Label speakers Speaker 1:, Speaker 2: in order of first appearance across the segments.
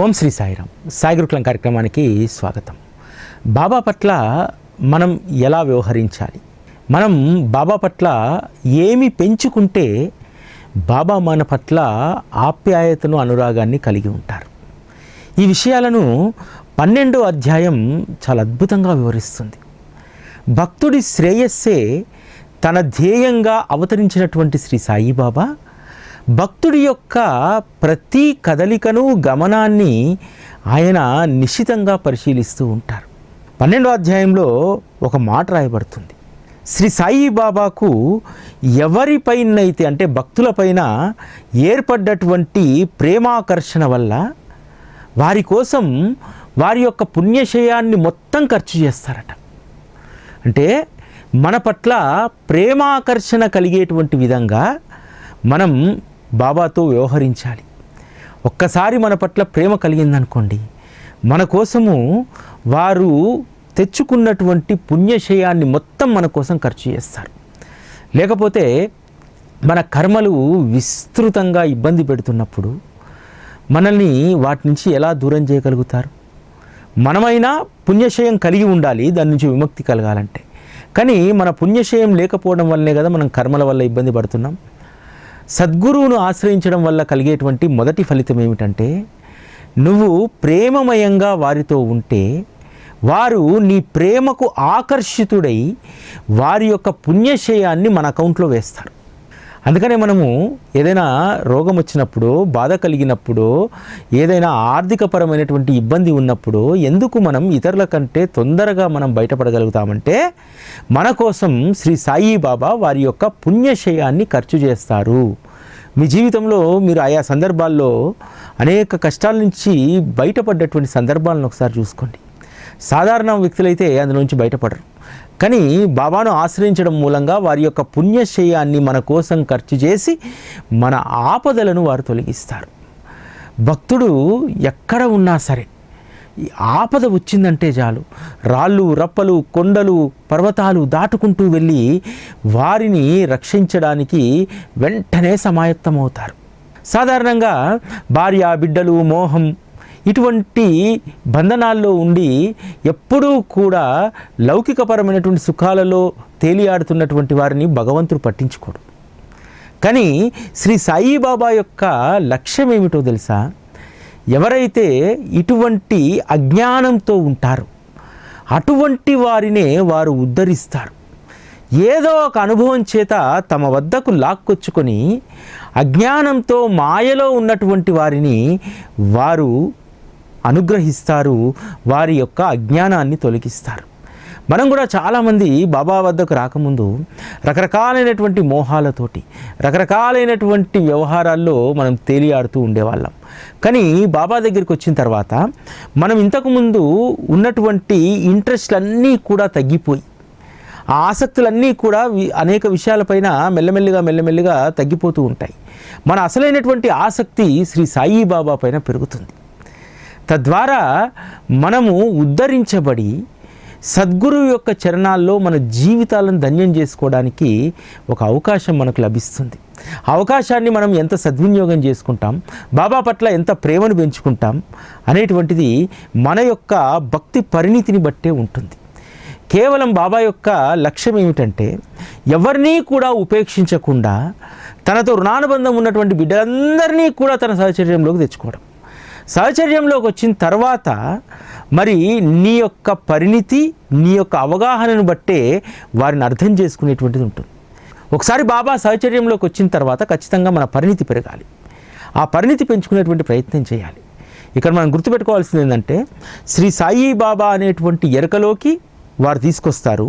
Speaker 1: ఓం శ్రీ సాయిరామ్. సాయి గురుకులం కార్యక్రమానికి స్వాగతం. బాబా పట్ల మనం ఎలా వ్యవహరించాలి, మనం బాబా పట్ల ఏమి పెంచుకుంటే బాబా మన పట్ల ఆప్యాయతను అనురాగాన్ని కలిగి ఉంటారు. ఈ విషయాలను 12వ అధ్యాయం చాలా అద్భుతంగా వివరిస్తుంది. భక్తుడి శ్రేయస్సే తన ధ్యేయంగా అవతరించినటువంటి శ్రీ సాయిబాబా భక్తుడి యొక్క ప్రతి కదలికను గమనాన్ని ఆయన నిశితంగా పరిశీలిస్తూ ఉంటారు. 12వ అధ్యాయంలో ఒక మాట రాయబడుతుంది. శ్రీ సాయిబాబాకు ఎవరిపైనైతే అంటే భక్తులపైన ఏర్పడ్డటువంటి ప్రేమాకర్షణ వల్ల వారి కోసం వారి యొక్క పుణ్యశయాన్ని మొత్తం ఖర్చు చేస్తారట. అంటే మన పట్ల ప్రేమాకర్షణ కలిగేటువంటి విధంగా మనం బాబాతో వ్యవహరించాలి. ఒక్కసారి మన పట్ల ప్రేమ కలిగిందనుకోండి, మన కోసము వారు తెచ్చుకున్నటువంటి పుణ్యశయాన్ని మొత్తం మన కోసం ఖర్చు చేస్తారు. లేకపోతే మన కర్మలు విస్తృతంగా ఇబ్బంది పెడుతున్నప్పుడు మనల్ని వాటి నుంచి ఎలా దూరం చేయగలుగుతారు? మనమైనా పుణ్యశయం కలిగి ఉండాలి, దాని నుంచి విముక్తి కలగాలంటే. కానీ మన పుణ్యశయం లేకపోవడం వల్లనే కదా మనం కర్మల వల్ల ఇబ్బంది పడుతున్నాం. సద్గురువును ఆశ్రయించడం వల్ల కలిగేటువంటి మొదటి ఫలితం ఏమిటంటే, నువ్వు ప్రేమమయంగా వారితో ఉంటే వారు నీ ప్రేమకు ఆకర్షితుడై వారి యొక్క పుణ్యశయాన్ని మన అకౌంట్లో వేస్తారు. అందుకనే మనము ఏదైనా రోగం వచ్చినప్పుడు, బాధ కలిగినప్పుడు, ఏదైనా ఆర్థికపరమైనటువంటి ఇబ్బంది ఉన్నప్పుడు ఎందుకు మనం ఇతరుల కంటే తొందరగా మనం బయటపడగలుగుతామంటే, మన కోసం శ్రీ సాయిబాబా వారి యొక్క పుణ్యశయాన్ని ఖర్చు చేస్తారు. మీ జీవితంలో మీరు ఆయా సందర్భాల్లో అనేక కష్టాల నుంచి బయటపడ్డటువంటి సందర్భాలను ఒకసారి చూసుకోండి. సాధారణ వ్యక్తులైతే అందులో నుంచి బయటపడరు. కానీ బాబాను ఆశ్రయించడం మూలంగా వారి యొక్క పుణ్యశయాన్ని మన కోసం ఖర్చు చేసి మన ఆపదలను వారు తొలగిస్తారు. భక్తుడు ఎక్కడ ఉన్నా సరే ఈ ఆపద వచ్చిందంటే చాలు, రాళ్ళు రప్పలు కొండలు పర్వతాలు దాటుకుంటూ వెళ్ళి వారిని రక్షించడానికి వెంటనే సమాయత్తమవుతారు. సాధారణంగా భార్య బిడ్డలు మోహం ఇటువంటి బంధనాల్లో ఉండి ఎప్పుడూ కూడా లౌకికపరమైనటువంటి సుఖాలలో తేలియాడుతున్నటువంటి వారిని భగవంతుడు పట్టించుకోడు. కానీ శ్రీ సాయిబాబా యొక్క లక్ష్యం ఏమిటో తెలుసా? ఎవరైతే ఇటువంటి అజ్ఞానంతో ఉంటారో అటువంటి వారినే వారు ఉద్ధరిస్తారు. ఏదో ఒక అనుభవం చేత తమ వద్దకు లాక్కొచ్చుకొని అజ్ఞానంతో మాయలో ఉన్నటువంటి వారిని వారు అనుగ్రహిస్తారు, వారి యొక్క అజ్ఞానాన్ని తొలగిస్తారు. మనం కూడా చాలామంది బాబా వద్దకు రాకముందు రకరకాలైనటువంటి మోహాలతోటి రకరకాలైనటువంటి వ్యవహారాల్లో మనం తేలియాడుతూ ఉండేవాళ్ళం. కానీ బాబా దగ్గరికి వచ్చిన తర్వాత మనం ఇంతకుముందు ఉన్నటువంటి ఇంట్రెస్ట్లన్నీ కూడా తగ్గిపోయి ఆ ఆసక్తులన్నీ కూడా అనేక విషయాలపైన మెల్లమెల్లిగా తగ్గిపోతూ ఉంటాయి. మన అసలైనటువంటి ఆసక్తి శ్రీ సాయిబాబా పైన పెరుగుతుంది. తద్వారా మనము ఉద్ధరించబడి సద్గురువు యొక్క చరణాల్లో మన జీవితాలను ధన్యం చేసుకోవడానికి ఒక అవకాశం మనకు లభిస్తుంది. అవకాశాన్ని మనం ఎంత సద్వినియోగం చేసుకుంటాం, బాబా పట్ల ఎంత ప్రేమను పెంచుకుంటాం అనేటువంటిది మన యొక్క భక్తి పరిణితిని బట్టే ఉంటుంది. కేవలం బాబా యొక్క లక్ష్యం ఏమిటంటే, ఎవరినీ కూడా ఉపేక్షించకుండా తనతో రుణానుబంధం ఉన్నటువంటి బిడ్డలందరినీ కూడా తన సహచర్యంలోకి తెచ్చుకోవడం. సహచర్యంలోకి వచ్చిన తర్వాత మరి నీ యొక్క పరిణితి, నీ యొక్క అవగాహనను బట్టే వారిని అర్థం చేసుకునేటువంటిది ఉంటుంది. ఒకసారి బాబా సహచర్యంలోకి వచ్చిన తర్వాత ఖచ్చితంగా మన పరిణితి పెరగాలి. ఆ పరిణితి పెంచుకునేటువంటి ప్రయత్నం చేయాలి. ఇక్కడ మనం గుర్తుపెట్టుకోవాల్సింది ఏంటంటే, శ్రీ సాయిబాబా అనేటువంటి ఎరకలోకి వారు తీసుకొస్తారు.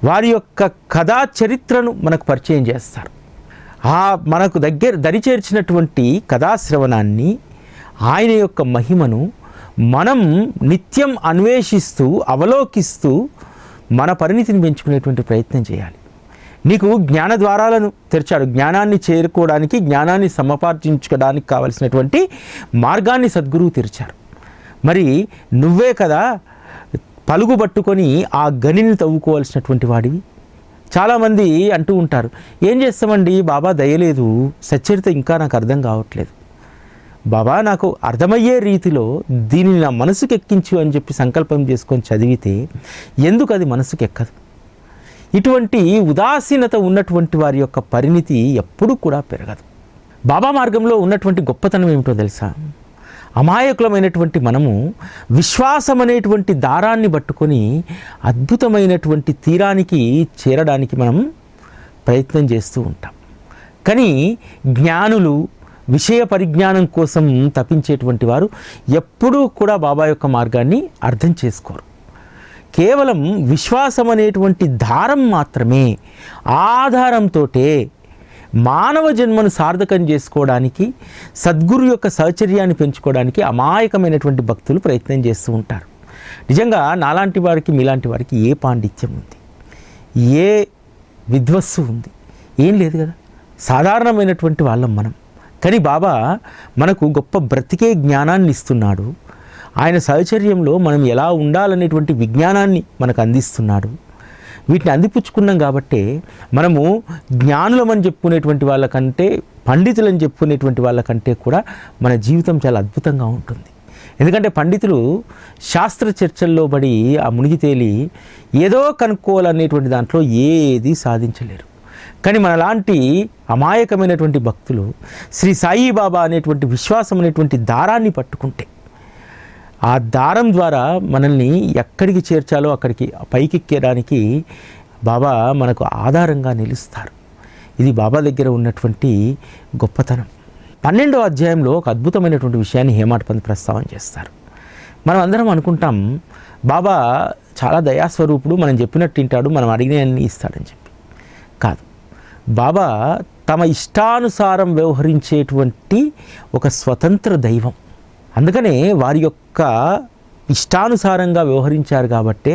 Speaker 1: వారి యొక్క కథా చరిత్రను మనకు పరిచయం చేస్తారు. మనకు దరిచేర్చినటువంటి కథాశ్రవణాన్ని, ఆయన యొక్క మహిమను మనం నిత్యం అన్వేషిస్తూ అవలోకిస్తూ మన పరిణితిని పెంచుకునేటువంటి ప్రయత్నం చేయాలి. నీకు జ్ఞాన ద్వారాలను తెరిచాడు. జ్ఞానాన్ని చేరుకోవడానికి, జ్ఞానాన్ని సమపార్జించుకోవడానికి కావలసినటువంటి మార్గాన్ని సద్గురువు తెరిచారు. మరి నువ్వే కదా పలుగు పట్టుకొని ఆ గనిని తవ్వుకోవాల్సినటువంటి వాడివి. చాలామంది అంటూ ఉంటారు, ఏం చేస్తామండి బాబా దయలేదు, సచ్చరిత ఇంకా నాకు అర్థం కావట్లేదు. బాబా నాకు అర్థమయ్యే రీతిలో దీనిని నా మనసుకు ఎక్కించు అని చెప్పి సంకల్పం చేసుకొని చదివితే ఎందుకు అది మనసుకు ఎక్కదు? ఇటువంటి ఉదాసీనత ఉన్నటువంటి వారి యొక్క పరిణితి ఎప్పుడూ కూడా పెరగదు. బాబా మార్గంలో ఉన్నటువంటి గొప్పతనం ఏమిటో తెలుసా? అమాయకులమైనటువంటి మనము విశ్వాసం అనేటువంటి దారాన్ని పట్టుకొని అద్భుతమైనటువంటి తీరానికి చేరడానికి మనం ప్రయత్నం చేస్తూ ఉంటాం. కానీ జ్ఞానులు విషయ పరిజ్ఞానం కోసం తపించేటువంటి వారు ఎప్పుడూ కూడా బాబా యొక్క మార్గాన్ని అర్థం చేసుకోరు. కేవలం విశ్వాసం అనేటువంటి దారం మాత్రమే ఆధారంతోటే మానవ జన్మను సార్థకం చేసుకోవడానికి, సద్గురు యొక్క సహచర్యాన్ని పెంచుకోవడానికి అమాయకమైనటువంటి భక్తులు ప్రయత్నం చేస్తూ ఉంటారు. నిజంగా నాలాంటి వారికి మీలాంటి వారికి ఏ పాండిత్యం ఉంది, ఏ విద్వస్సు ఉంది? ఏం లేదు కదా, సాధారణమైనటువంటి వాళ్ళం మనం. కానీ బాబా మనకు గొప్ప బ్రతికే జ్ఞానాన్ని ఇస్తున్నాడు. ఆయన సహచర్యంలో మనం ఎలా ఉండాలనేటువంటి విజ్ఞానాన్ని మనకు అందిస్తున్నాడు. వీటిని అందిపుచ్చుకున్నాం కాబట్టే మనము జ్ఞానులమని చెప్పుకునేటువంటి వాళ్ళకంటే, పండితులని చెప్పుకునేటువంటి వాళ్ళకంటే కూడా మన జీవితం చాలా అద్భుతంగా ఉంటుంది. ఎందుకంటే పండితులు శాస్త్ర చర్చల్లో పడి ఆ మునిగి తేలి ఏదో కనుక్కోవాలనేటువంటి దాంట్లో ఏది సాధించలేరు. కానీ మనలాంటి అమాయకమైనటువంటి భక్తులు శ్రీ సాయిబాబా అనేటువంటి విశ్వాసం అనేటువంటి దారాన్ని పట్టుకుంటే ఆ దారం ద్వారా మనల్ని ఎక్కడికి చేర్చాలో అక్కడికి పైకెక్కడానికి బాబా మనకు ఆధారంగా నిలుస్తారు. ఇది బాబా దగ్గర ఉన్నటువంటి గొప్పతనం. 12వ అధ్యాయంలో ఒక అద్భుతమైనటువంటి విషయాన్ని హేమాడ్ పంత్ ప్రస్తావన చేస్తారు. మనం అందరం అనుకుంటాం బాబా చాలా దయాస్వరూపుడు, మనం చెప్పినట్టు తింటాడు, మనం అడిగినవన్నీ ఇస్తాడని చెప్పి. కాదు, బాబా తమ ఇష్టానుసారం వ్యవహరించేటువంటి ఒక స్వతంత్ర దైవం. అందుకనే వారి యొక్క ఇష్టానుసారంగా వ్యవహరించారు కాబట్టే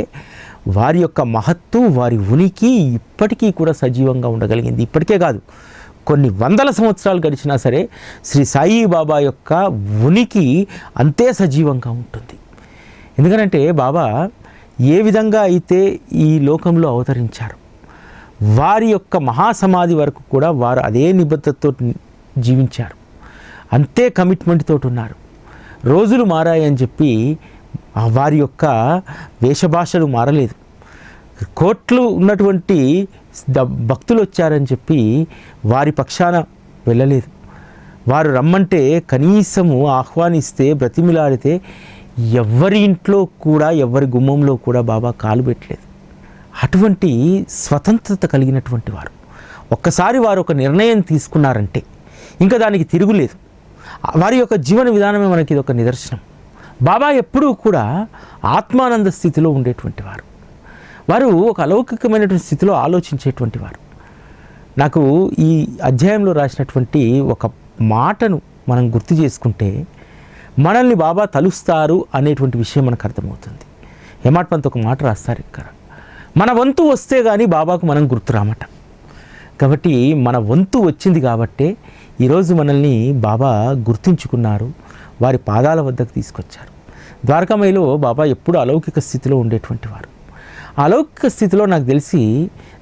Speaker 1: వారి యొక్క మహత్తు, వారి ఉనికి ఇప్పటికీ కూడా సజీవంగా ఉండగలిగింది. ఇప్పటికే కాదు, కొన్ని వందల సంవత్సరాలు గడిచినా సరే శ్రీ సాయిబాబా యొక్క ఉనికి అంతే సజీవంగా ఉంటుంది. ఎందుకంటే బాబా ఏ విధంగా అయితే ఈ లోకంలో అవతరించారు, వారి యొక్క మహాసమాధి వరకు కూడా వారు అదే నిబద్ధతతో జీవించారు, అంతే కమిట్మెంట్ తోటి ఉన్నారు. రోజులు మారాయని చెప్పి వారి యొక్క వేషభాషలు మారలేదు. కోట్లు ఉన్నటువంటి భక్తులు వచ్చారని చెప్పి వారి పక్షాన వెళ్ళలేదు. వారు రమ్మంటే కనీసము ఆహ్వానిస్తే, బ్రతిమిలాడితే ఎవరి ఇంట్లో కూడా, ఎవరి గుమ్మంలో కూడా బాబా కాలు పెట్టలేదు. అటువంటి స్వతంత్రత కలిగినటువంటి వారు. ఒక్కసారి వారు ఒక నిర్ణయం తీసుకున్నారంటే ఇంకా దానికి తిరుగులేదు. వారి యొక్క జీవన విధానమే మనకి ఇది ఒక నిదర్శనం. బాబా ఎప్పుడూ కూడా ఆత్మానంద స్థితిలో ఉండేటువంటి వారు. వారు ఒక అలౌకికమైనటువంటి స్థితిలో ఆలోచించేటువంటి వారు. నాకు ఈ అధ్యాయంలో రాసినటువంటి ఒక మాటను మనం గుర్తు చేసుకుంటే మనల్ని బాబా తలుస్తారు అనేటువంటి విషయం మనకు అర్థమవుతుంది. హేమాడ్ పంత్ ఒక మాట రాస్తారు ఇక్కడ, మన వంతు వస్తే కానీ బాబాకు మనం గుర్తురామట. కాబట్టి మన వంతు వచ్చింది కాబట్టే ఈరోజు మనల్ని బాబా గుర్తించుకున్నారు, వారి పాదాల వద్దకు తీసుకొచ్చారు. ద్వారకామయిలో బాబా ఎప్పుడు అలౌకిక స్థితిలో ఉండేటువంటి వారు. అలౌకిక స్థితిలో నాకు తెలిసి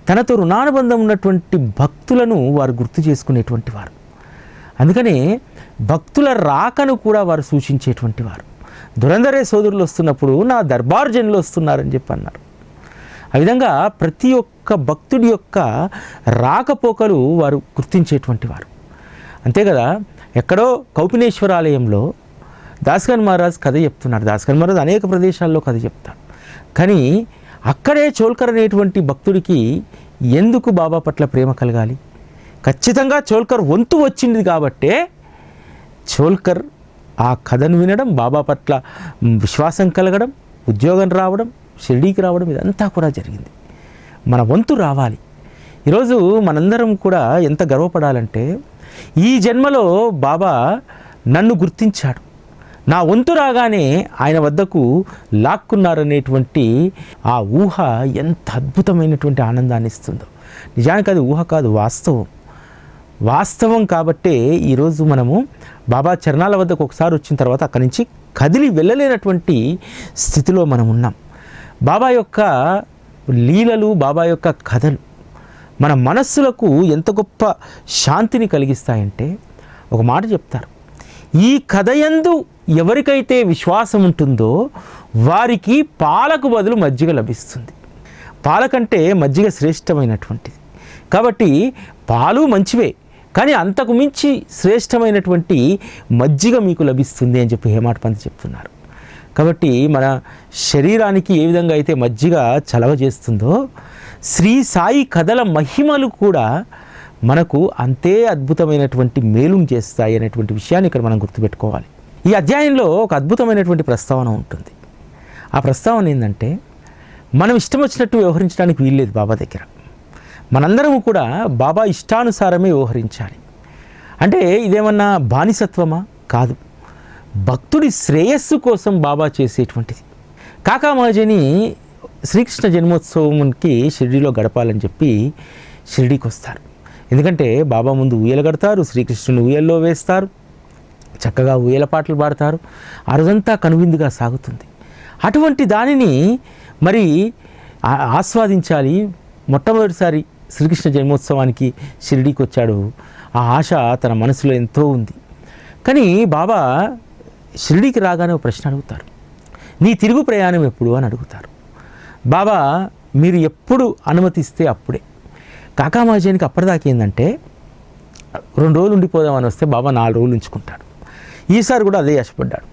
Speaker 1: తనతో రుణానుబంధం ఉన్నటువంటి భక్తులను వారు గుర్తు చేసుకునేటువంటి వారు. అందుకనే భక్తుల రాకను కూడా వారు సూచించేటువంటి వారు. దురందరే సోదరులు వస్తున్నప్పుడు నా దర్బార్ జనులు వస్తున్నారని చెప్పి అన్నారు. ఆ విధంగా ప్రతి ఒక్క భక్తుడి యొక్క రాకపోకలు వారు గుర్తించేటువంటి వారు. అంతే కదా, ఎక్కడో కౌపినేశ్వర ఆలయంలో దాస్గన్ మహారాజ్ కథ చెప్తున్నాడు. దాస్గన్ మహారాజ్ అనేక ప్రదేశాల్లో కథ చెప్తాడు. కానీ అక్కడే చోల్కర్ అనేటువంటి భక్తుడికి ఎందుకు బాబా పట్ల ప్రేమ కలగాలి? ఖచ్చితంగా చోల్కర్ వంతు వచ్చింది కాబట్టే చోల్కర్ ఆ కథను వినడం, బాబా పట్ల విశ్వాసం కలగడం, ఉద్యోగం రావడం, షిర్డీకి రావడం, ఇదంతా కూడా జరిగింది. మన వంతు రావాలి. ఈరోజు మనందరం కూడా ఎంత గర్వపడాలంటే ఈ జన్మలో బాబా నన్ను గుర్తించాడు, నా వంతు రాగానే ఆయన వద్దకు లాక్కున్నారనేటువంటి ఆ ఊహ ఎంత అద్భుతమైనటువంటి ఆనందాన్ని ఇస్తుందో. నిజానికి అది ఊహ కాదు, వాస్తవం కాబట్టే ఈరోజు మనము బాబా చరణాల వద్దకు ఒకసారి వచ్చిన తర్వాత అక్కడి నుంచి కదిలి వెళ్ళలేనటువంటి స్థితిలో మనం ఉన్నాం. బాబా యొక్క లీలలు, బాబా యొక్క కథలు మన మనస్సులకు ఎంత గొప్ప శాంతిని కలిగిస్తాయంటే ఒక మాట చెప్తారు, ఈ కథయందు ఎవరికైతే విశ్వాసం ఉంటుందో వారికి పాలకు బదులు మజ్జిగ లభిస్తుంది. పాలకంటే మజ్జిగ శ్రేష్టమైనటువంటిది. కాబట్టి పాలు మంచివే, కానీ అంతకు మించి శ్రేష్టమైనటువంటి మజ్జిగ మీకు లభిస్తుంది అని చెప్పి హేమాడ్ పంత్ చెప్తున్నారు. కాబట్టి మన శరీరానికి ఏ విధంగా అయితే మజ్జిగ చలవ చేస్తుందో, శ్రీ సాయి కథల మహిమలు కూడా మనకు అంతే అద్భుతమైనటువంటి మేలును చేస్తాయి అనేటువంటి విషయాన్ని ఇక్కడ మనం గుర్తుపెట్టుకోవాలి. ఈ అధ్యాయంలో ఒక అద్భుతమైనటువంటి ప్రస్తావన ఉంటుంది. ఆ ప్రస్తావన ఏంటంటే, మనం ఇష్టం వచ్చినట్టు వ్యవహరించడానికి వీల్లేదు బాబా దగ్గర. మనందరము కూడా బాబా ఇష్టానుసారమే వ్యవహరించాలి. అంటే ఇదేమన్నా బానిసత్వమా? కాదు, భక్తుడి శ్రేయస్సు కోసం బాబా చేసేటువంటిది. కాకా మహాజని శ్రీకృష్ణ జన్మోత్సవంకి షిరిడీలో గడపాలని చెప్పి షిరిడీకి వస్తారు. ఎందుకంటే బాబా ముందు ఊయల కడతారు, శ్రీకృష్ణుని ఊయల్లో వేస్తారు, చక్కగా ఊయల పాటలు పాడతారు. ఆ రోజంతా కనువిందుగా సాగుతుంది. అటువంటి దానిని మరి ఆస్వాదించాలి. మొట్టమొదటిసారి శ్రీకృష్ణ జన్మోత్సవానికి షిరిడీకి వచ్చాడు. ఆ ఆశ తన మనసులో ఎంతో ఉంది. కానీ బాబా షిరిడీకి రాగానే ఒక ప్రశ్న అడుగుతారు, నీ తిరుగు ప్రయాణం ఎప్పుడు అని అడుగుతారు. బాబా మీరు ఎప్పుడు అనుమతిస్తే అప్పుడే. కాకా మహాజనికి అప్పటిదాకా ఏంటంటే 2 రోజులు ఉండిపోదామని వస్తే బాబా 4 రోజులు ఉంచుకుంటాడు. ఈసారి కూడా అదే ఆశపడ్డాడు.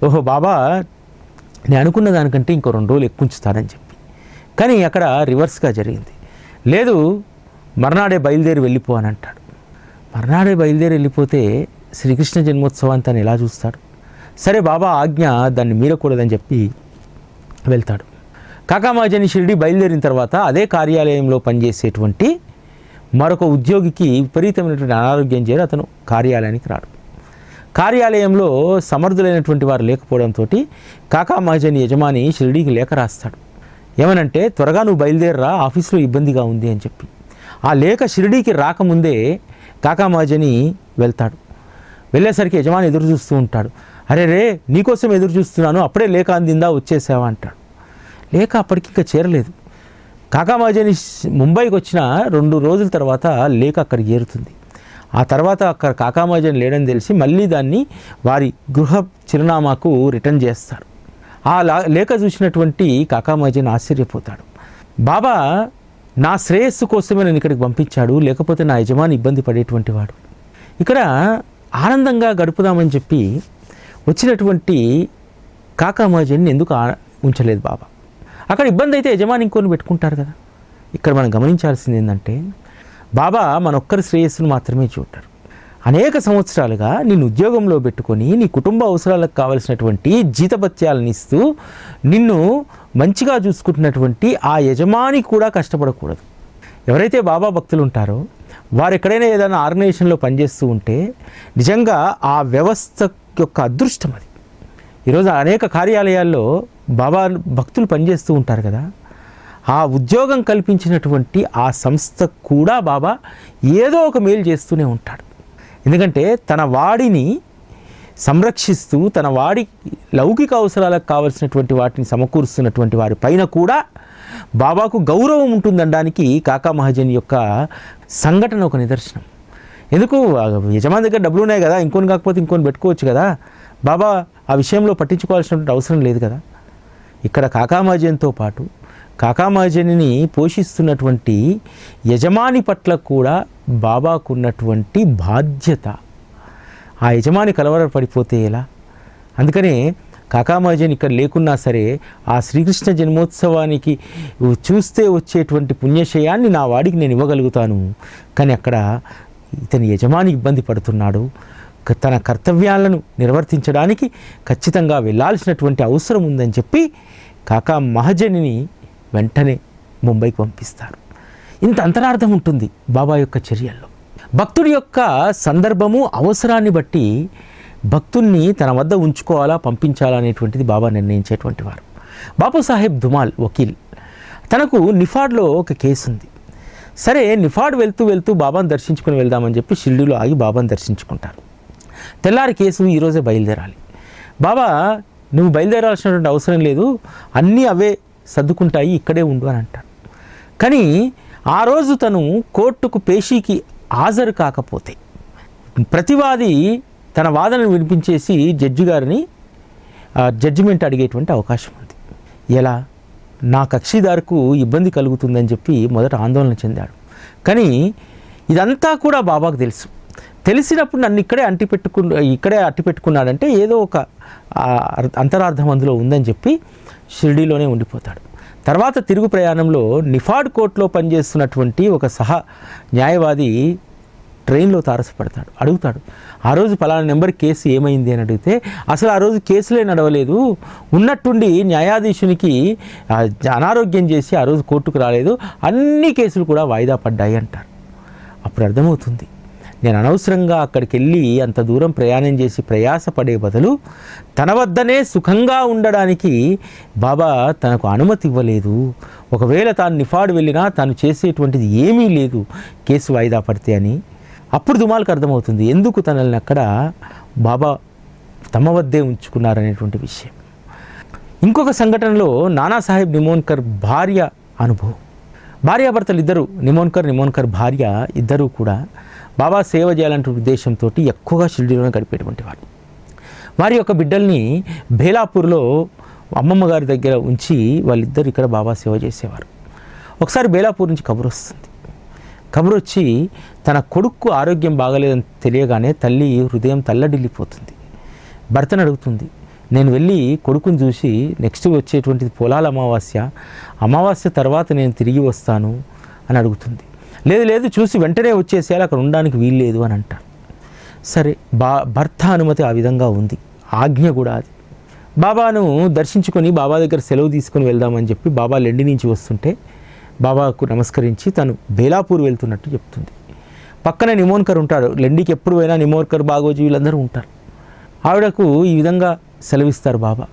Speaker 1: ఓహో బాబా నేను అనుకున్న దానికంటే ఇంకో 2 రోజులు ఎక్కువ ఉంచుతాడని చెప్పి. కానీ అక్కడ రివర్స్గా జరిగింది. లేదు, మర్నాడే బయలుదేరి వెళ్ళిపో అని అంటాడు. మర్నాడే బయలుదేరి వెళ్ళిపోతే శ్రీకృష్ణ జన్మోత్సవాన్ని తను ఎలా చూస్తాడు? సరే బాబా ఆజ్ఞ, దాన్ని మీరకూడదని చెప్పి వెళ్తాడు. కాకా మహాజని షిరిడి బయలుదేరిన తర్వాత అదే కార్యాలయంలో పనిచేసేటువంటి మరొక ఉద్యోగికి విపరీతమైనటువంటి అనారోగ్యం చేరి అతను కార్యాలయానికి రాడు. కార్యాలయంలో సమర్థులైనటువంటి వారు లేకపోవడంతో కాకా మహాజని యజమాని షిరిడీకి లేఖ రాస్తాడు. ఏమనంటే, త్వరగా నువ్వు బయలుదేరరా, ఆఫీస్లో ఇబ్బందిగా ఉంది అని చెప్పి. ఆ లేఖ షిరిడీకి రాకముందే కాకా మహాజని వెళ్తాడు. వెళ్ళేసరికి యజమాని ఎదురు చూస్తూ ఉంటాడు. అరే రే, నీకోసం ఎదురు చూస్తున్నాను, అప్పుడే లేఖ అందిందా, వచ్చేసావా అంటాడు. లేఖ అప్పటికి ఇంకా చేరలేదు. కాకా మహాజని ముంబైకి వచ్చిన 2 రోజుల తర్వాత లేఖ అక్కడికి చేరుతుంది. ఆ తర్వాత అక్కడ కాకా మహాజని లేడని తెలిసి మళ్ళీ దాన్ని వారి గృహ చిరునామాకు రిటర్న్ చేస్తారు. ఆ లేఖ చూసినటువంటి కాకా మహాజని ఆశ్చర్యపోతాడు. బాబా నా శ్రేయస్సు కోసమే నేను ఇక్కడికి పంపించాడు, లేకపోతే నా యజమాని ఇబ్బంది పడేటువంటి వాడు. ఇక్కడ ఆనందంగా గడుపుదామని చెప్పి వచ్చినటువంటి కాకా మహాజని ఎందుకు ఉంచలేదు బాబా? అక్కడ ఇబ్బంది అయితే యజమాని ఇంకొని పెట్టుకుంటారు కదా. ఇక్కడ మనం గమనించాల్సింది ఏంటంటే, బాబా మన ఒక్కరి శ్రేయస్సును మాత్రమే చూడరు. అనేక సంవత్సరాలుగా నిన్ను ఉద్యోగంలో పెట్టుకొని నీ కుటుంబ అవసరాలకు కావలసినటువంటి జీతభత్యాలను ఇస్తూ నిన్ను మంచిగా చూసుకుంటున్నటువంటి ఆ యజమాని కూడా కష్టపడకూడదు. ఎవరైతే బాబా భక్తులు ఉంటారో వారు ఎక్కడైనా ఏదైనా ఆర్గనైజేషన్లో పనిచేస్తూ ఉంటే నిజంగా ఆ వ్యవస్థ యొక్క అదృష్టం అది. ఈరోజు అనేక కార్యాలయాల్లో బాబా భక్తులు పనిచేస్తూ ఉంటారు కదా. ఆ ఉద్యోగం కల్పించినటువంటి ఆ సంస్థ కూడా బాబా ఏదో ఒక మేలు చేస్తూనే ఉంటాడు. ఎందుకంటే తన వాడిని సంరక్షిస్తూ తన వాడి లౌకిక అవసరాలకు కావలసినటువంటి వాటిని సమకూరుస్తున్నటువంటి వారి పైన కూడా బాబాకు గౌరవం ఉంటుందనడానికి కాకా మహాజన్ యొక్క సంఘటన ఒక నిదర్శనం. ఎందుకు, యజమాని దగ్గర డబ్బులు ఉన్నాయి కదా, ఇంకొని కాకపోతే ఇంకొని పెట్టుకోవచ్చు కదా, బాబా ఆ విషయంలో పట్టించుకోవాల్సినటువంటి అవసరం లేదు కదా. ఇక్కడ కాకా మహాజన్తో పాటు కాకా మహాజనిని పోషిస్తున్నటువంటి యజమాని పట్ల కూడా బాబాకున్నటువంటి బాధ్యత. ఆ యజమాని కలవరపడిపోతే ఎలా? అందుకనే కాకా మహాజన్ ఇక్కడ లేకున్నా సరే ఆ శ్రీకృష్ణ జన్మోత్సవానికి చూస్తే వచ్చేటువంటి పుణ్యశయాన్ని నా వాడికి నేను ఇవ్వగలుగుతాను. కానీ అక్కడ ఇతని యజమాని ఇబ్బంది పడుతున్నాడు, తన కర్తవ్యాలను నిర్వర్తించడానికి ఖచ్చితంగా వెళ్ళాల్సినటువంటి అవసరం ఉందని చెప్పి కాకా మహాజనిని వెంటనే ముంబైకి పంపిస్తారు. ఇంత అంతరార్థం ఉంటుంది బాబా యొక్క చర్యల్లో. భక్తుడి యొక్క సందర్భము అవసరాన్ని బట్టి భక్తుల్ని తన వద్ద ఉంచుకోవాలా పంపించాలా అనేటువంటిది బాబా నిర్ణయించేటువంటి వారు. బాపు సాహెబ్ ధుమాల్ వకీల్, తనకు నిఫాడ్లో ఒక కేసు ఉంది. సరే నిఫాడ్ వెళ్తూ వెళ్తూ బాబాను దర్శించుకుని వెళ్దామని చెప్పి షిరిడీలో ఆగి బాబాను దర్శించుకుంటారు. తెల్లారి కేసు ఈరోజే బయలుదేరాలి. బాబా నువ్వు బయలుదేరాల్సినటువంటి అవసరం లేదు, అన్నీ అవే సర్దుకుంటాయి, ఇక్కడే ఉండు అని అంటాడు. కానీ ఆ రోజు తను కోర్టుకు పేషీకి హాజరు కాకపోతే ప్రతివాది తన వాదనను వినిపించేసి జడ్జి గారిని జడ్జిమెంట్ అడిగేటువంటి అవకాశం ఉంది. ఎలా? నా కక్షిదారుకు ఇబ్బంది కలుగుతుందని చెప్పి మొదట ఆందోళన చెందాడు. కానీ ఇదంతా కూడా బాబాకు తెలుసు. తెలిసినప్పుడు నన్ను ఇక్కడే అట్టిపెట్టుకున్నాడంటే ఏదో ఒక అంతరార్థం అందులో ఉందని చెప్పి షిరిడీలోనే ఉండిపోతాడు. తర్వాత తిరుగు ప్రయాణంలో నిఫాడ్ కోర్టులో పనిచేస్తున్నటువంటి ఒక న్యాయవాది ట్రైన్లో తారసపడతాడు. అడుగుతాడు, ఆ రోజు పలానా నెంబర్ కేసు ఏమైంది అని అడిగితే, అసలు ఆ రోజు కేసులే నడవలేదు, ఉన్నట్టుండి న్యాయాధీశునికి అనారోగ్యం చేసి ఆ రోజు కోర్టుకు రాలేదు, అన్ని కేసులు కూడా వాయిదా పడ్డాయి అంటారు. అప్పుడు అర్థమవుతుంది, నేను అనవసరంగా అక్కడికి వెళ్ళి అంత దూరం ప్రయాణం చేసి ప్రయాసపడే బదులు తన వద్దనే సుఖంగా ఉండడానికి బాబా తనకు అనుమతి ఇవ్వలేదు. ఒకవేళ తాను నిఫాడ్ వెళ్ళినా తాను చేసేటువంటిది ఏమీ లేదు కేసు వాయిదా పడితే అని. అప్పుడు దుమాలకు అర్థమవుతుంది ఎందుకు తనల్ని అక్కడ బాబా తమ వద్దే ఉంచుకున్నారనేటువంటి విషయం. ఇంకొక సంఘటనలో నానాసాహెబ్ నిమోన్కర్ భార్య అనుభవం. భార్యాభర్తలు ఇద్దరు, నిమోన్కర్ భార్య ఇద్దరూ కూడా బాబా సేవ చేయాలంటే ఉద్దేశంతో ఎక్కువగా షిరిడీలోనే గడిపేటువంటి వారు. వారి యొక్క బిడ్డల్ని బేలాపూర్లో అమ్మమ్మ గారి దగ్గర ఉంచి వాళ్ళిద్దరు ఇక్కడ బాబా సేవ చేసేవారు. ఒకసారి బేలాపూర్ నుంచి కబురు వస్తుంది. కబురు వచ్చి తన కొడుకు ఆరోగ్యం బాగలేదని తెలియగానే తల్లి హృదయం తల్లడిల్లిపోతుంది. భర్తను అడుగుతుంది, నేను వెళ్ళి కొడుకుని చూసి నెక్స్ట్ వచ్చేటువంటిది పొలాల అమావాస్య తర్వాత నేను తిరిగి వస్తాను అని అడుగుతుంది. లేదు చూసి వెంటనే వచ్చేసేయాలి, అక్కడ ఉండడానికి వీల్లేదు అని అంటారు. సరే, భర్త అనుమతి ఆ విధంగా ఉంది, ఆజ్ఞ కూడా అది. బాబాను దర్శించుకొని బాబా దగ్గర సెలవు తీసుకొని వెళ్దామని చెప్పి బాబా లెండి నుంచి వస్తుంటే బాబాకు నమస్కరించి తను బేలాపూర్ వెళ్తున్నట్టు చెప్తుంది. పక్కనే నిమోన్కర్ ఉంటాడు. లెండికి ఎప్పుడు పోయినా నిమోన్కర్, బాగోజీ వీళ్ళందరూ ఉంటారు. ఆవిడకు ఈ విధంగా సెలవిస్తారు బాబా,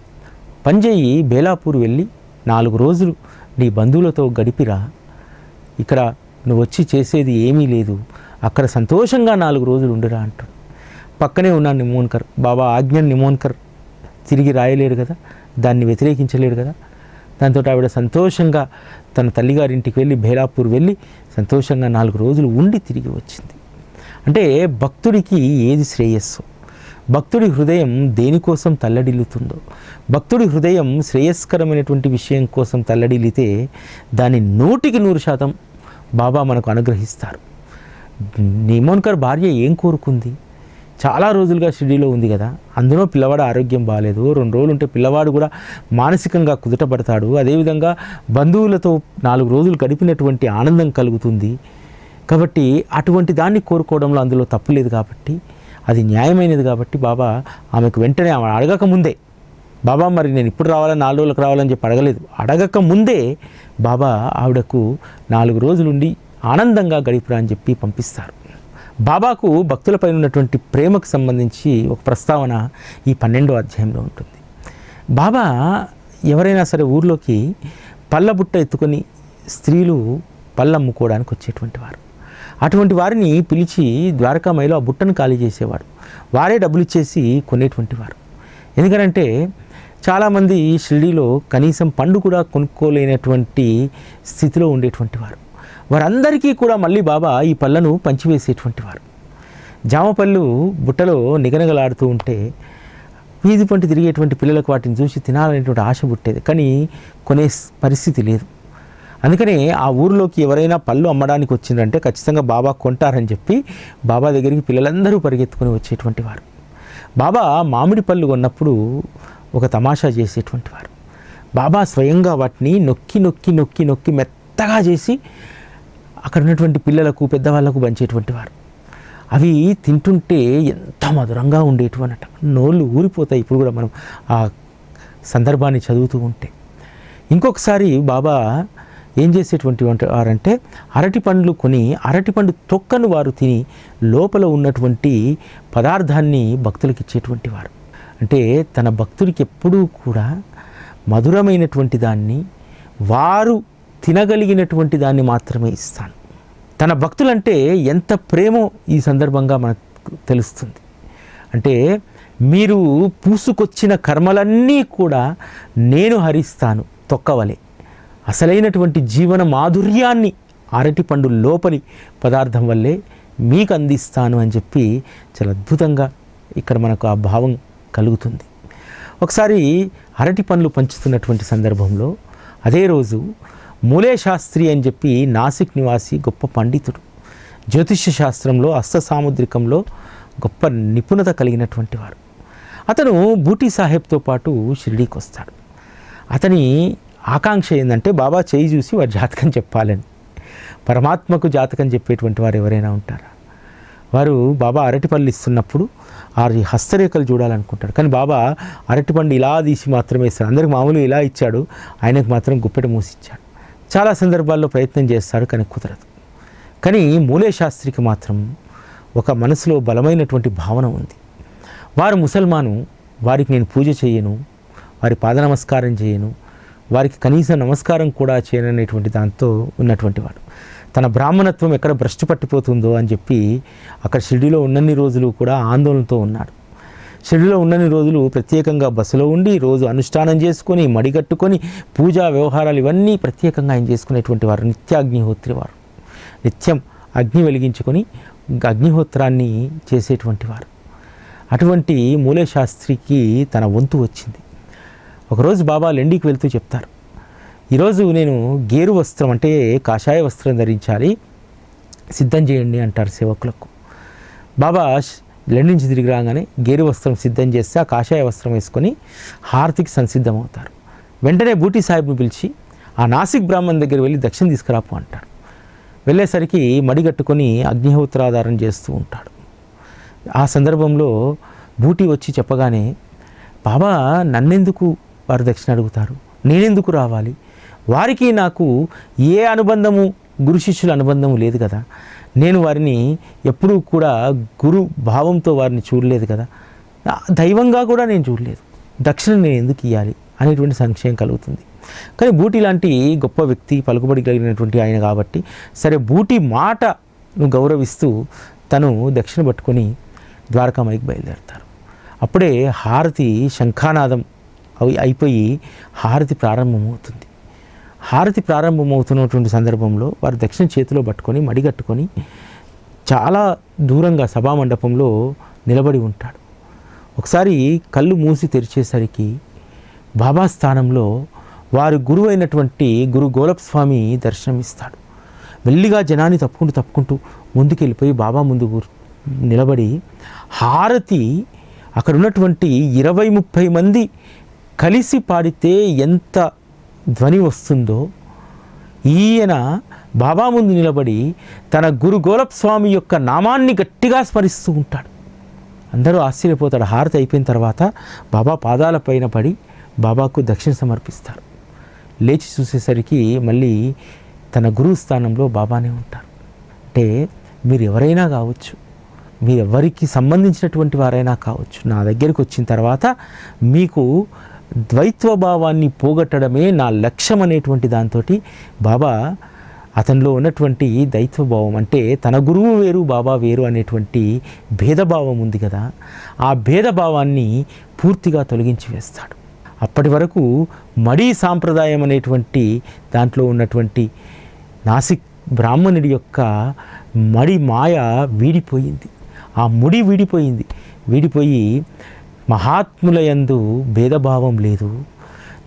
Speaker 1: పనిచేయి, బేలాపూర్ వెళ్ళి 4 రోజులు నీ బంధువులతో గడిపిరా, ఇక్కడ నువ్వు వచ్చి చేసేది ఏమీ లేదు, అక్కడ సంతోషంగా 4 రోజులు ఉండిరా అంటాడు. పక్కనే ఉన్నాను నిమోన్కర్. బాబా ఆజ్ఞను నిమోన్కర్ తిరిగి రాయలేడు కదా, దాన్ని వ్యతిరేకించలేడు కదా. దాంతో ఆవిడ సంతోషంగా తన తల్లిగారింటికి వెళ్ళి బేలాపూర్ వెళ్ళి సంతోషంగా 4 రోజులు ఉండి తిరిగి వచ్చింది. అంటే భక్తుడికి ఏది శ్రేయస్సు, భక్తుడి హృదయం దేనికోసం తల్లడిల్లుతుందో, భక్తుడి హృదయం శ్రేయస్కరమైనటువంటి విషయం కోసం తల్లడిల్లితే దాన్ని 100% బాబా మనకు అనుగ్రహిస్తారు. నిమోన్కర్ భార్య ఏం కోరుకుంది? చాలా రోజులుగా షిరిడీలో ఉంది కదా, అందులో పిల్లవాడు ఆరోగ్యం బాగాలేదు, 2 రోజులు ఉంటే పిల్లవాడు కూడా మానసికంగా కుదుటపడతాడు, అదేవిధంగా బంధువులతో 4 రోజులు గడిపినటువంటి ఆనందం కలుగుతుంది. కాబట్టి అటువంటి దాన్ని కోరుకోవడంలో అందులో తప్పులేదు, కాబట్టి అది న్యాయమైనది. కాబట్టి బాబా ఆమెకు వెంటనే ఆమె అడగకముందే, బాబా మరి నేను ఇప్పుడు రావాలని 4 రోజులకు రావాలని చెప్పి అడగలేదు, అడగక ముందే బాబా ఆవిడకు 4 రోజులుండి ఆనందంగా గడిపురా అని చెప్పి పంపిస్తారు. బాబాకు భక్తులపై ఉన్నటువంటి ప్రేమకు సంబంధించి ఒక ప్రస్తావన ఈ 12వ అధ్యాయంలో ఉంటుంది. బాబా ఎవరైనా సరే ఊర్లోకి పళ్ళబుట్ట ఎత్తుకొని స్త్రీలు పళ్ళు అమ్ముకోవడానికి వచ్చేటువంటి వారు, అటువంటి వారిని పిలిచి ద్వారకామాయిలో ఆ బుట్టను ఖాళీ చేసేవాడు. వారే డబ్బులు ఇచ్చేసి కొనేటువంటి వారు. ఎందుకంటే చాలామంది షిరిడీలో కనీసం పండు కూడా కొనుక్కోలేనటువంటి స్థితిలో ఉండేటువంటి వారు. వారందరికీ కూడా మళ్ళీ బాబా ఈ పళ్ళను పంచివేసేటువంటి వారు. జామ పళ్ళు బుట్టలో నిగనగలాడుతూ ఉంటే వీధి పంటి తిరిగేటువంటి పిల్లలకు వాటిని చూసి తినాలనేటువంటి ఆశ పుట్టేది, కానీ కొనే పరిస్థితి లేదు. అందుకనే ఆ ఊరిలోకి ఎవరైనా పళ్ళు అమ్మడానికి వచ్చిందంటే ఖచ్చితంగా బాబా కొంటారని చెప్పి బాబా దగ్గరికి పిల్లలందరూ పరిగెత్తుకొని వచ్చేటువంటి వారు. బాబా మామిడి పళ్ళు కొన్నప్పుడు ఒక తమాషా చేసేటువంటి వారు. బాబా స్వయంగా వాటిని నొక్కి నొక్కి నొక్కి నొక్కి మెత్తగా చేసి అక్కడ ఉన్నటువంటి పిల్లలకు పెద్దవాళ్ళకు పంచేటువంటి వారు. అవి తింటుంటే ఎంత మధురంగా ఉండేటివన్నట, నోళ్ళు ఊరిపోతాయి ఇప్పుడు కూడా మనం ఆ సందర్భాన్ని చదువుతూ ఉంటే. ఇంకొకసారి బాబా ఏం చేసేటువంటి వారంటే అరటి పండ్లు కొని అరటిపండు తొక్కను వారు తిని లోపల ఉన్నటువంటి పదార్థాన్ని భక్తులకు ఇచ్చేటువంటి వారు. అంటే తన భక్తుడికి ఎప్పుడూ కూడా మధురమైనటువంటి దాన్ని, వారు తినగలిగినటువంటి దాన్ని మాత్రమే ఇస్తాను. తన భక్తులంటే ఎంత ప్రేమో ఈ సందర్భంగా మనకు తెలుస్తుంది. అంటే మీరు పూసుకొచ్చిన కర్మలన్నీ కూడా నేను హరిస్తాను తొక్కవలే, అసలైనటువంటి జీవన మాధుర్యాన్ని అరటిపండు లోపలి పదార్థం వల్లే మీకు అందిస్తాను అని చెప్పి చాలా అద్భుతంగా ఇక్కడ మనకు ఆ భావం కలుగుతుంది. ఒకసారి అరటి పండ్లు పంచుతున్నటువంటి సందర్భంలో అదే రోజు మూలే శాస్త్రి అని చెప్పి నాసిక్ నివాసి గొప్ప పండితుడు, జ్యోతిష్య శాస్త్రంలో అస్త సాముద్రికంలో గొప్ప నిపుణత కలిగినటువంటి వారు. అతను బూటీ సాహెబ్తో పాటు షిరిడీకి వస్తాడు. అతని ఆకాంక్ష ఏంటంటే బాబా చేయి చూసి వారి జాతకం చెప్పాలని. పరమాత్మకు జాతకం చెప్పేటువంటి వారు ఎవరైనా ఉంటారా? వారు బాబా అరటిపళ్ళు ఇస్తున్నప్పుడు ఆ హస్తరేఖలు చూడాలనుకుంటాడు. కానీ బాబా అరటిపండు ఇలా తీసి మాత్రమే ఇస్తాడు. అందరికి మామూలుగా ఇలా ఇచ్చాడు, ఆయనకు మాత్రం గుప్పెట మూసిచ్చాడు. చాలా సందర్భాల్లో ప్రయత్నం చేస్తాడు, కానీ కుదరదు. కానీ మూలే శాస్త్రికి మాత్రం ఒక మనసులో బలమైనటువంటి భావన ఉంది. వారు ముసల్మాను, వారికి నేను పూజ చేయను, వారి పాద నమస్కారం చేయను, వారికి కనీసం నమస్కారం కూడా చేయననేటువంటి దాంతో ఉన్నటువంటి వాడు. తన బ్రాహ్మణత్వం ఎక్కడ భ్రష్టు పట్టిపోతుందో అని చెప్పి అక్కడ షిరిడీలో ఉన్నన్ని రోజులు కూడా ఆందోళనతో ఉన్నాడు. షిరిడీలో ఉన్నన్ని రోజులు ప్రత్యేకంగా బస్సులో ఉండి రోజు అనుష్ఠానం చేసుకొని మడిగట్టుకొని పూజా వ్యవహారాలు ఇవన్నీ ప్రత్యేకంగా ఆయన చేసుకునేటువంటి వారు. నిత్యాగ్నిహోత్రి వారు, నిత్యం అగ్ని వెలిగించుకొని అగ్నిహోత్రాన్ని చేసేటువంటి వారు. అటువంటి మూలే శాస్త్రికి తన వంతు వచ్చింది. ఒకరోజు బాబా లెండికి వెళ్తూ చెప్తారు, ఈరోజు నేను గేరు వస్త్రం అంటే కాషాయ వస్త్రం ధరించాలి, సిద్ధం చేయండి అంటారు సేవకులకు. బాబా లెండి నుంచి తిరిగి రాగానే గేరు వస్త్రం సిద్ధం చేస్తే ఆ కాషాయ వస్త్రం వేసుకొని హారతికి సంసిద్ధమవుతారు. వెంటనే బూటీ సాహిబ్ను పిలిచి ఆ నాసిక్ బ్రాహ్మణ్ దగ్గర వెళ్ళి దక్షిణ తీసుకురాపు అంటాడు. వెళ్ళేసరికి మడిగట్టుకొని అగ్నిహోత్రాధారం చేస్తూ ఉంటాడు. ఆ సందర్భంలో బూటీ వచ్చి చెప్పగానే, బాబా నన్నెందుకు వారు దక్షిణ అడుగుతారు, నేనెందుకు రావాలి, వారికి నాకు ఏ అనుబంధము, గురు శిష్యుల అనుబంధము లేదు కదా, నేను వారిని ఎప్పుడూ కూడా గురు భావంతో వారిని చూడలేదు కదా, దైవంగా కూడా నేను చూడలేదు, దక్షిణ నేను ఎందుకు ఇవ్వాలి అనేటువంటి సంశయం కలుగుతుంది. కానీ బూటీ లాంటి గొప్ప వ్యక్తి, పలుకుబడి కలిగినటువంటి ఆయన కాబట్టి సరే బూటీ మాటను గౌరవిస్తూ తను దక్షిణ పట్టుకొని ద్వారకామాయికి బయలుదేరుతారు. అప్పుడే హారతి శంఖానాదం అయిపోయి హారతి ప్రారంభమవుతుంది. హారతి ప్రారంభమవుతున్నటువంటి సందర్భంలో వారు దక్షిణ చేతిలో పట్టుకొని మడిగట్టుకొని చాలా దూరంగా సభామండపంలో నిలబడి ఉంటాడు. ఒకసారి కళ్ళు మూసి తెరిచేసరికి బాబా స్థానంలో వారి గురువు అయినటువంటి గురు గోలప్ స్వామి దర్శనమిస్తాడు. మెల్లిగా జనాన్ని తప్పుకుంటూ ముందుకు వెళ్ళిపోయి బాబా ముందు నిలబడి హారతి అక్కడ ఉన్నటువంటి 20-30 మంది కలిసి పాడితే ఎంత ధ్వని వస్తుందో ఈయన బాబా ముందు నిలబడి తన గురు గోలప్ స్వామి యొక్క నామాన్ని గట్టిగా స్మరిస్తూ ఉంటాడు. అందరూ ఆశ్చర్యపోతాడు. హారతి అయిపోయిన తర్వాత బాబా పాదాల పైన పడి బాబాకు దక్షిణ సమర్పిస్తారు. లేచి చూసేసరికి మళ్ళీ తన గురువు స్థానంలో బాబానే ఉంటారు. అంటే మీరు ఎవరైనా కావచ్చు, మీరు ఎవరికి సంబంధించినటువంటి వారైనా కావచ్చు, నా దగ్గరికి వచ్చిన తర్వాత మీకు ద్వైత్వ భావాన్ని పోగొట్టడమే నా లక్ష్యం అనేటువంటి దాంతో బాబా అతనిలో ఉన్నటువంటి దైత్వ భావం, అంటే తన గురువు వేరు బాబా వేరు అనేటువంటి భేదభావం ఉంది కదా, ఆ భేదభావాన్ని పూర్తిగా తొలగించి వేస్తాడు. అప్పటి వరకు మడి సాంప్రదాయం అనేటువంటి దాంట్లో ఉన్నటువంటి నాసిక్ బ్రాహ్మణుడి యొక్క మడి మాయ వీడిపోయింది, ఆ ముడి వీడిపోయి మహాత్ముల యందు భేదభావం లేదు.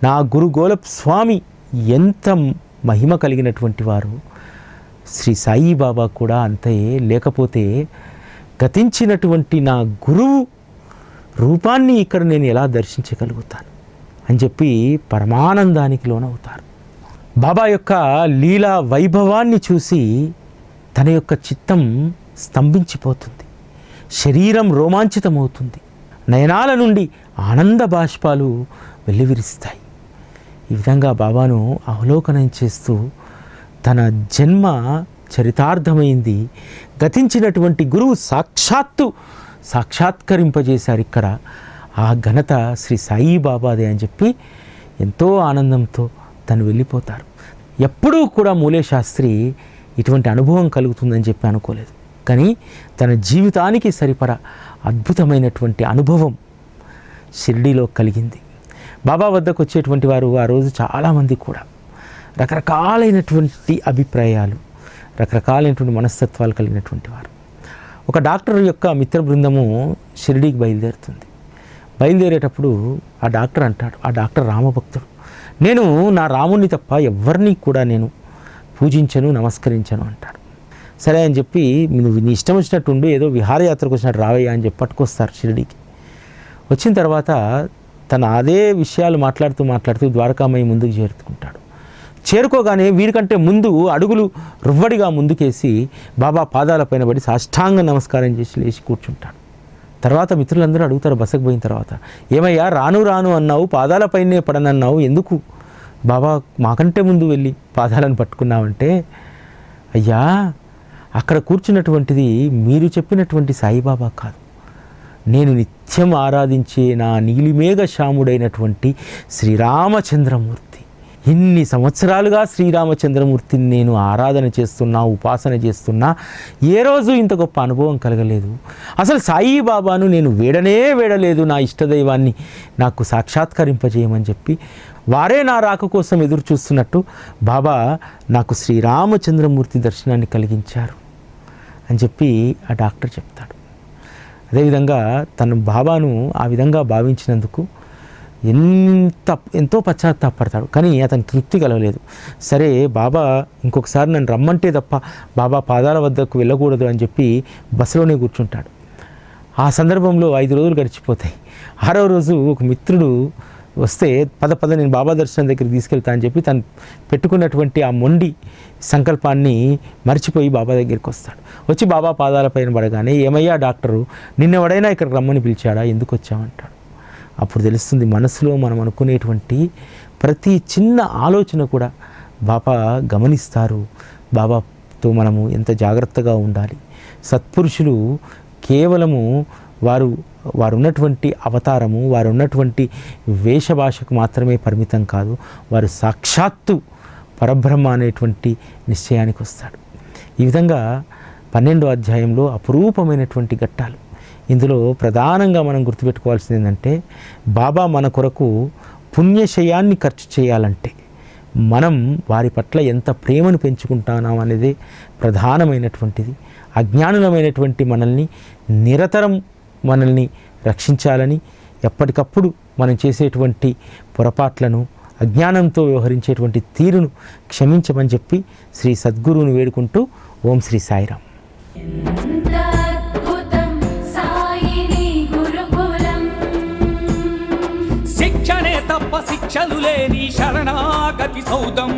Speaker 1: నా గురు గోలప్ స్వామి ఎంత మహిమ కలిగినటువంటి వారు, శ్రీ సాయిబాబా కూడా అంతే, లేకపోతే గతించినటువంటి నా గురువు రూపాన్ని ఇక్కడ నేను ఎలా దర్శించగలుగుతాను అని చెప్పి పరమానందానికి లోనవుతారు. బాబా యొక్క లీలా వైభవాన్ని చూసి తన యొక్క చిత్తం స్తంభించిపోతుంది, శరీరం రోమాంచితమవుతుంది, నయనాల నుండి ఆనంద బాష్పాలు వెల్లివిరుస్తాయి. ఈ విధంగా బాబాను అవలోకనం చేస్తూ తన జన్మ చరితార్థమైంది, గతించినటువంటి గురువు సాక్షాత్కరింపజేశారు ఇక్కడ, ఆ ఘనత శ్రీ సాయిబాబాదే అని చెప్పి ఎంతో ఆనందంతో తను వెళ్ళిపోతారు. ఎప్పుడూ కూడా మూలే శాస్త్రి ఇటువంటి అనుభవం కలుగుతుందని చెప్పి అనుకోలేదు. కానీ తన జీవితానికి సరిపడా అద్భుతమైనటువంటి అనుభవం షిరిడీలో కలిగింది. బాబా వద్దకు వచ్చేటువంటి వారు ఆ రోజు చాలామంది కూడా రకరకాలైనటువంటి అభిప్రాయాలు, రకరకాలైనటువంటి మనస్తత్వాలు కలిగినటువంటి వారు. ఒక డాక్టర్ యొక్క మిత్ర బృందము షిరిడీకి బయలుదేరుతుంది. బయలుదేరేటప్పుడు ఆ డాక్టర్ అంటాడు, ఆ డాక్టర్ రామభక్తుడు, నేను నా రాముణ్ణి తప్ప ఎవరిని కూడా నేను పూజించను, నమస్కరించను అంటాడు. సరే అని చెప్పి నువ్వు నీ ఇష్టం వచ్చినట్టు ఉండు, ఏదో విహారయాత్రకు వచ్చినట్టు రావయ్యా అని చెప్పి పట్టుకొస్తారు షిరిడీకి. వచ్చిన తర్వాత తన అదే విషయాలు మాట్లాడుతూ ద్వారకామయ్య ముందుకు చేరుకుంటాడు. చేరుకోగానే వీరికంటే ముందు అడుగులు రువ్వడిగా ముందుకేసి బాబా పాదాలపైన పడి సాష్టాంగ నమస్కారం చేసి లేచి కూర్చుంటాడు. తర్వాత మిత్రులందరూ అడుగుతారు బసకు పోయిన తర్వాత, ఏమయ్యా రాను అన్నావు, పాదాలపైనే పడనన్నావు, ఎందుకు బాబా మాకంటే ముందు వెళ్ళి పాదాలను పట్టుకున్నావంటే, అయ్యా అక్కడ కూర్చున్నటువంటిది మీరు చెప్పినటువంటి సాయిబాబా కాదు, నేను నిత్యం ఆరాధించే నా నీలిమేఘ శ్యాముడైనటువంటి శ్రీరామచంద్రమూర్తి. ఇన్ని సంవత్సరాలుగా శ్రీరామచంద్రమూర్తిని నేను ఆరాధన చేస్తున్నా, ఉపాసన చేస్తున్నా, ఏ రోజు ఇంత గొప్ప అనుభవం కలగలేదు. అసలు సాయిబాబాను నేను వేడలేదు, నా ఇష్టదైవాన్ని నాకు సాక్షాత్కరింపజేయమని చెప్పి వారే నా రాక కోసం ఎదురు చూస్తున్నట్టు బాబా నాకు శ్రీరామచంద్రమూర్తి దర్శనాన్ని కలిగించారు అని చెప్పి ఆ డాక్టర్ చెప్తాడు. అదేవిధంగా తన బాబాను ఆ విధంగా భావించినందుకు ఎంతో పశ్చాత్తాపడతాడు. కానీ అతను తృప్తి కలగలేదు. సరే బాబా ఇంకొకసారి నన్ను రమ్మంటే తప్ప బాబా పాదాల వద్దకు వెళ్ళకూడదు అని చెప్పి బస్సులోనే కూర్చుంటాడు. ఆ సందర్భంలో 5 రోజులు గడిచిపోతాయి. 6వ రోజు ఒక మిత్రుడు వస్తే పద నేను బాబా దర్శనం దగ్గరికి తీసుకెళ్తా అని చెప్పి తను పెట్టుకున్నటువంటి ఆ మొండి సంకల్పాన్ని మర్చిపోయి బాబా దగ్గరికి వస్తాడు. వచ్చి బాబా పాదాలపైన పడగానే, ఏమయ్యా డాక్టరు, నిన్నెవడైనా ఇక్కడికి రమ్మని పిలిచాడా, ఎందుకు వచ్చామంటాడు. అప్పుడు తెలుస్తుంది మనసులో మనం అనుకునేటువంటి ప్రతి చిన్న ఆలోచన కూడా బాబా గమనిస్తారు. బాబాతో మనము ఎంత జాగ్రత్తగా ఉండాలి. సత్పురుషులు కేవలము వారు ఉన్నటువంటి అవతారము, వారు ఉన్నటువంటి వేషభాషకు మాత్రమే పరిమితం కాదు, వారు సాక్షాత్తు పరబ్రహ్మ అనేటువంటి నిశ్చయానికి వస్తాడు. ఈ విధంగా 12వ అధ్యాయంలో అపురూపమైనటువంటి ఘట్టాలు. ఇందులో ప్రధానంగా మనం గుర్తుపెట్టుకోవాల్సింది ఏంటంటే, బాబా మన కొరకు పుణ్యశయాన్ని ఖర్చు చేయాలంటే మనం వారి పట్ల ఎంత ప్రేమను పెంచుకుంటున్నాం అనేది ప్రధానమైనటువంటిది. అజ్ఞానులమైనటువంటి మనల్ని నిరంతరం మనల్ని రక్షించాలని, ఎప్పటికప్పుడు మనం చేసేటువంటి పొరపాట్లను, అజ్ఞానంతో వ్యవహరించేటువంటి తీరును క్షమించమని చెప్పి శ్రీ సద్గురువుని వేడుకుంటూ ఓం శ్రీ సాయిరాం.
Speaker 2: శిక్షణే తప్ప శిక్షలు లేని శరణాగతి సౌదం.